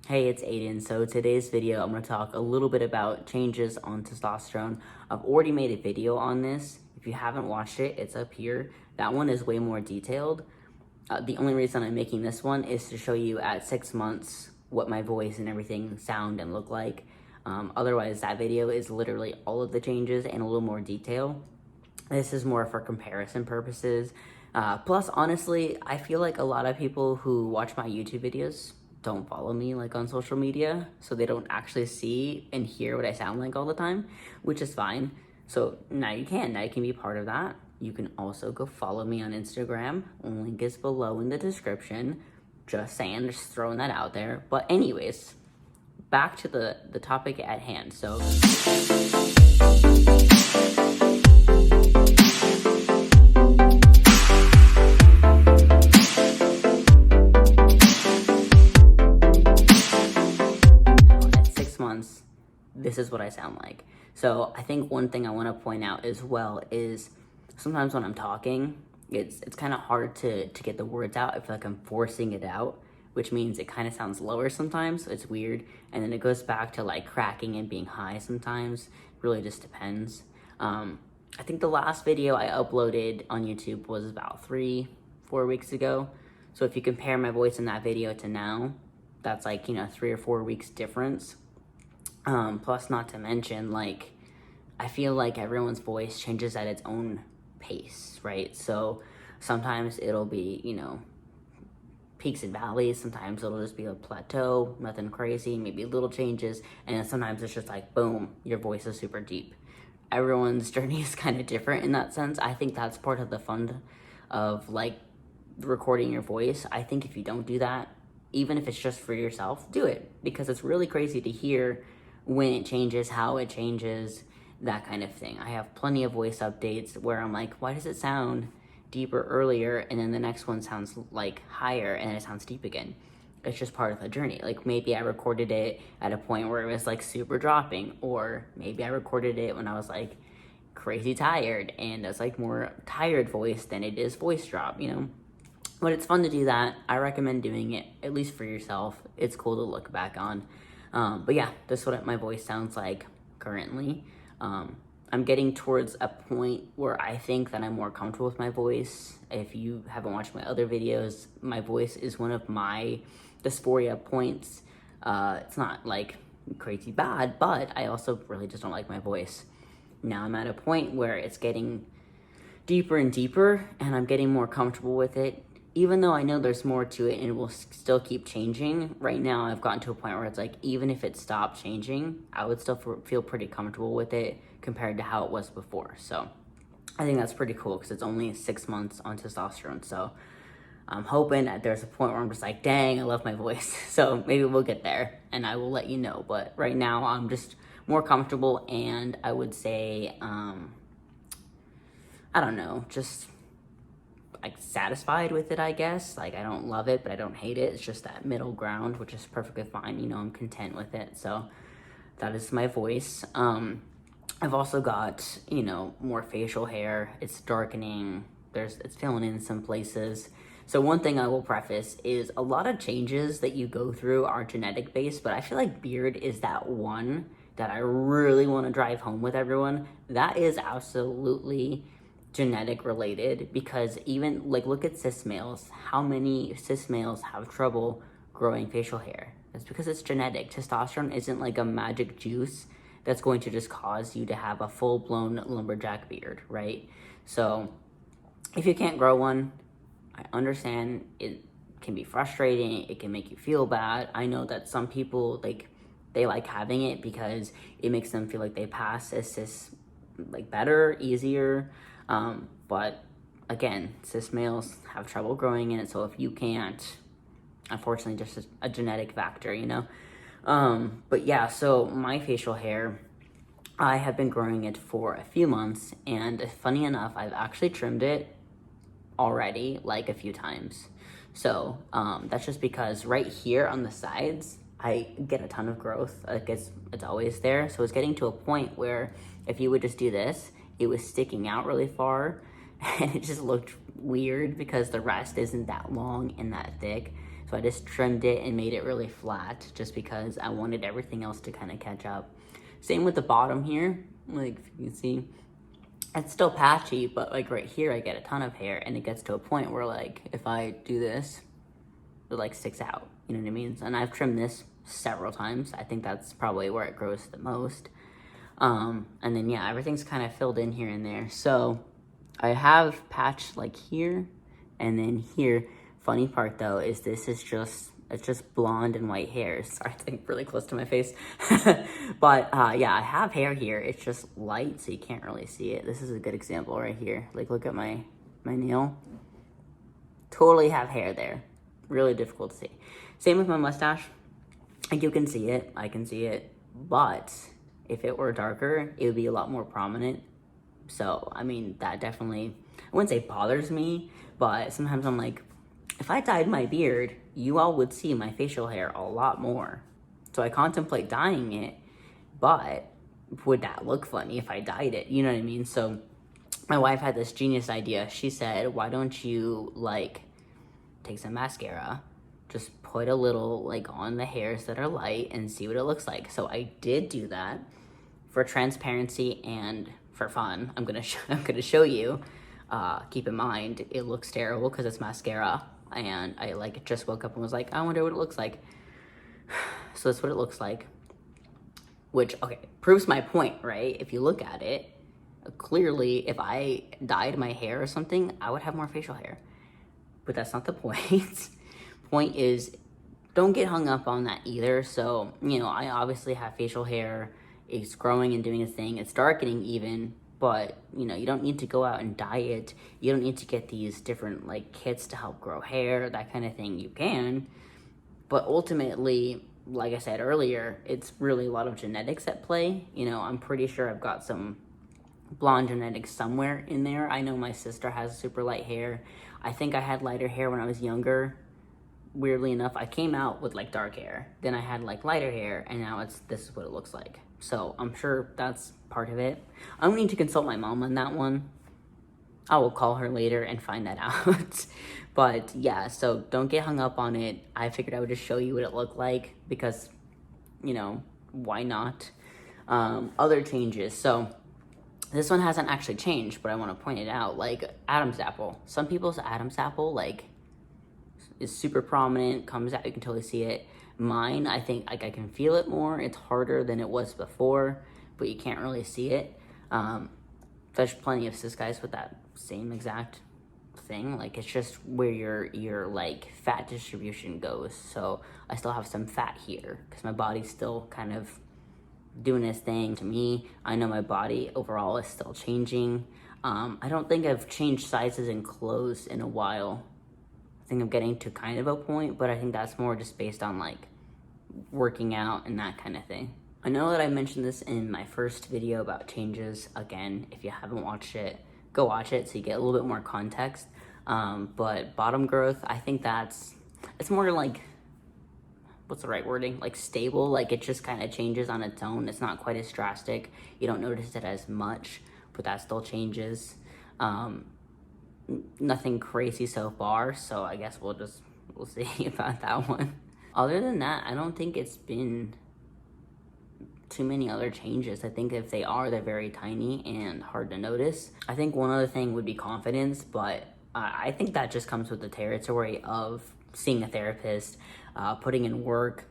Hey, it's Aiden. So today's video, I'm going to talk a little bit about changes on testosterone. I've already made a video on this. If you haven't watched it, it's up here. That one is way more detailed. The only reason I'm making this one is to show you at 6 months what my voice and everything sound and look like. Otherwise, that video is literally all of the changes and a little more detail. This is more for comparison purposes. Plus, honestly, I feel like a lot of people who watch my YouTube videos don't follow me like on social media, so they don't actually see and hear what I sound like all the time, which is fine. So now you can be part of that. You can also go follow me on Instagram. Link is below in the description. Just saying, just throwing that out there. But anyways, back to the topic at hand. So this is what I sound like. So I think one thing I want to point out as well is sometimes when I'm talking, it's kind of hard to get the words out. I feel like I'm forcing it out, which means it kind of sounds lower sometimes. So it's weird. And then it goes back to like cracking and being high sometimes. It really just depends. I think the last video I uploaded on YouTube was about 3-4 weeks ago. So if you compare my voice in that video to now, that's like, 3 or 4 weeks difference. Plus, not to mention, like, I feel like everyone's voice changes at its own pace, right? So sometimes it'll be, peaks and valleys. Sometimes it'll just be a plateau, nothing crazy, maybe little changes. And then sometimes it's just like, boom, your voice is super deep. Everyone's journey is kind of different in that sense. I think that's part of the fun of, like, recording your voice. I think if you don't do that, even if it's just for yourself, do it. Because it's really crazy to hear when it changes, how it changes, that kind of thing. I have plenty of voice updates where I'm like, why does it sound deeper earlier? And then the next one sounds like higher and it sounds deep again. It's just part of the journey. Like maybe I recorded it at a point where it was like super dropping, or maybe I recorded it when I was like crazy tired and it's like more tired voice than it is voice drop, But it's fun to do that. I recommend doing it, at least for yourself. It's cool to look back on. But yeah, this is what my voice sounds like currently. I'm getting towards a point where I think that I'm more comfortable with my voice. If you haven't watched my other videos, my voice is one of my dysphoria points. It's not like crazy bad, but I also really just don't like my voice. Now I'm at a point where it's getting deeper and deeper and I'm getting more comfortable with it. Even though I know there's more to it and it will still keep changing, right now I've gotten to a point where it's like, even if it stopped changing, I would still feel pretty comfortable with it compared to how it was before. So I think that's pretty cool because it's only 6 months on testosterone. So I'm hoping that there's a point where I'm just like, dang, I love my voice. So maybe we'll get there and I will let you know. But right now I'm just more comfortable and I would say, I don't know, just like satisfied with it, I guess. Like I don't love it, but I don't hate it. It's just that middle ground, which is perfectly fine. I'm content with it. So that is my voice. I've also got, more facial hair. It's darkening. It's filling in some places. So one thing I will preface is a lot of changes that you go through are genetic based, but I feel like beard is that one that I really want to drive home with everyone. That is absolutely genetic related, because even like look at cis males. How many cis males have trouble growing facial hair? It's because it's genetic. Testosterone isn't like a magic juice that's going to just cause you to have a full-blown lumberjack beard, right? So if you can't grow one, I understand it can be frustrating, it can make you feel bad. I know that some people they like having it because it makes them feel like they pass as cis, like better, easier. But again, cis males have trouble growing in it, so if you can't, unfortunately, just a genetic factor, But yeah, so my facial hair, I have been growing it for a few months, and funny enough, I've actually trimmed it already, like a few times. So that's just because right here on the sides, I get a ton of growth. Like it's always there. So it's getting to a point where if you would just do this, it was sticking out really far and it just looked weird because the rest isn't that long and that thick. So I just trimmed it and made it really flat just because I wanted everything else to kind of catch up. Same with the bottom here, like if you can see, it's still patchy, but like right here I get a ton of hair, and it gets to a point where like if I do this, it like sticks out, you know what I mean? And I've trimmed this several times. I think that's probably where it grows the most. And then yeah, everything's kind of filled in here and there. So I have patch like here and then here. Funny part though is this is just, it's just blonde and white hair. Sorry, it's like really close to my face. But yeah, I have hair here. It's just light, so you can't really see it. This is a good example right here. Like look at my nail. Totally have hair there. Really difficult to see. Same with my mustache. Like you can see it, I can see it, but if it were darker, it would be a lot more prominent. So, I mean, that definitely, I wouldn't say bothers me, but sometimes I'm like, if I dyed my beard, you all would see my facial hair a lot more. So I contemplate dyeing it, but would that look funny if I dyed it? You know what I mean? So my wife had this genius idea. She said, why don't you like take some mascara, just put a little like on the hairs that are light and see what it looks like. So I did do that for transparency and for fun. I'm gonna show you. Keep in mind, it looks terrible because it's mascara, and I like just woke up and was like, I wonder what it looks like. So that's what it looks like, which, okay, proves my point, right? If you look at it, clearly if I dyed my hair or something, I would have more facial hair. But that's not the point. Point is, don't get hung up on that either. So, you know, I obviously have facial hair. It's growing and doing a thing. It's darkening even, but, you know, you don't need to go out and dye it. You don't need to get these different, like, kits to help grow hair, that kind of thing. You can. But ultimately, like I said earlier, it's really a lot of genetics at play. You know, I'm pretty sure I've got some blonde genetics somewhere in there. I know my sister has super light hair. I think I had lighter hair when I was younger. Weirdly enough, I came out with like dark hair. Then I had like lighter hair, and now this is what it looks like. So I'm sure that's part of it. I'm gonna need to consult my mom on that one. I will call her later and find that out. But yeah, so don't get hung up on it. I figured I would just show you what it looked like because, you know, why not? Other changes. So this one hasn't actually changed, but I want to point it out. Like Adam's apple. Some people's Adam's apple like is super prominent, comes out, you can totally see it. Mine, I think like I can feel it more. It's harder than it was before, but you can't really see it. There's plenty of cis guys with that same exact thing. Like it's just where your like fat distribution goes. So I still have some fat here because my body's still kind of doing its thing. To me, I know my body overall is still changing. I don't think I've changed sizes in clothes in a while. I think I'm getting to kind of a point, but I think that's more just based on like working out and that kind of thing. I know that I mentioned this in my first video about changes. Again, if you haven't watched it, go watch it so you get a little bit more context. But bottom growth, I think it's more like, what's the right wording? Like stable, like it just kind of changes on its own. It's not quite as drastic. You don't notice it as much, but that still changes. Nothing crazy so far, so I guess we'll see about that one. Other than that, I don't think it's been too many other changes. I think if they are, they're very tiny and hard to notice. I think one other thing would be confidence, but I think that just comes with the territory of seeing a therapist, putting in work,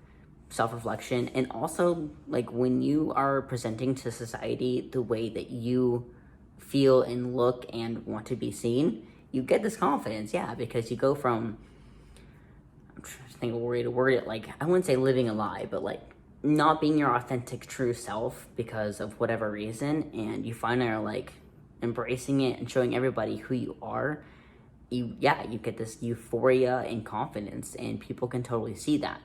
self-reflection, and also like when you are presenting to society the way that you feel and look and want to be seen, you get this confidence, yeah, because you go from, I'm trying to think of a way to word it, like, I wouldn't say living a lie, but like not being your authentic true self because of whatever reason, and you finally are like embracing it and showing everybody who you are. You get this euphoria and confidence, and people can totally see that.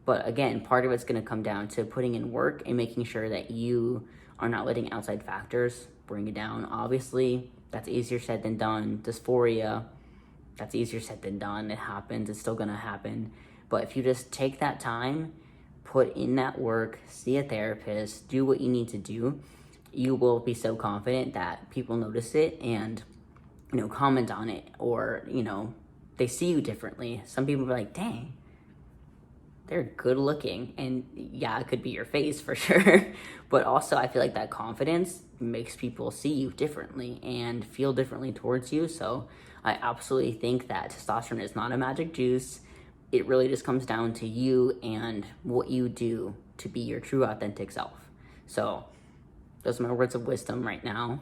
But again, part of it's going to come down to putting in work and making sure that you are not letting outside factors bring it down. Obviously, that's easier said than done. Dysphoria, that's easier said than done. It happens, it's still going to happen. But if you just take that time, put in that work, see a therapist, do what you need to do, you will be so confident that people notice it and, you know, comment on it, or, you know, they see you differently. Some people are like, dang, they're good looking. And yeah, it could be your face for sure. But also, I feel like that confidence makes people see you differently and feel differently towards you. So I absolutely think that testosterone is not a magic juice. It really just comes down to you and what you do to be your true authentic self. So those are my words of wisdom right now.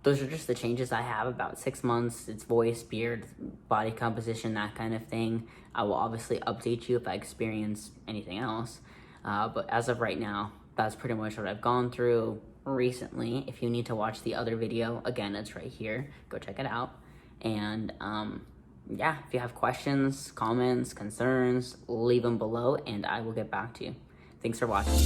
Those are just the changes I have about 6 months. It's voice, beard, body composition, that kind of thing. I will obviously update you if I experience anything else. But as of right now, that's pretty much what I've gone through recently. If you need to watch the other video, again, it's right here. Go check it out. And yeah, if you have questions, comments, concerns, leave them below and I will get back to you. Thanks for watching.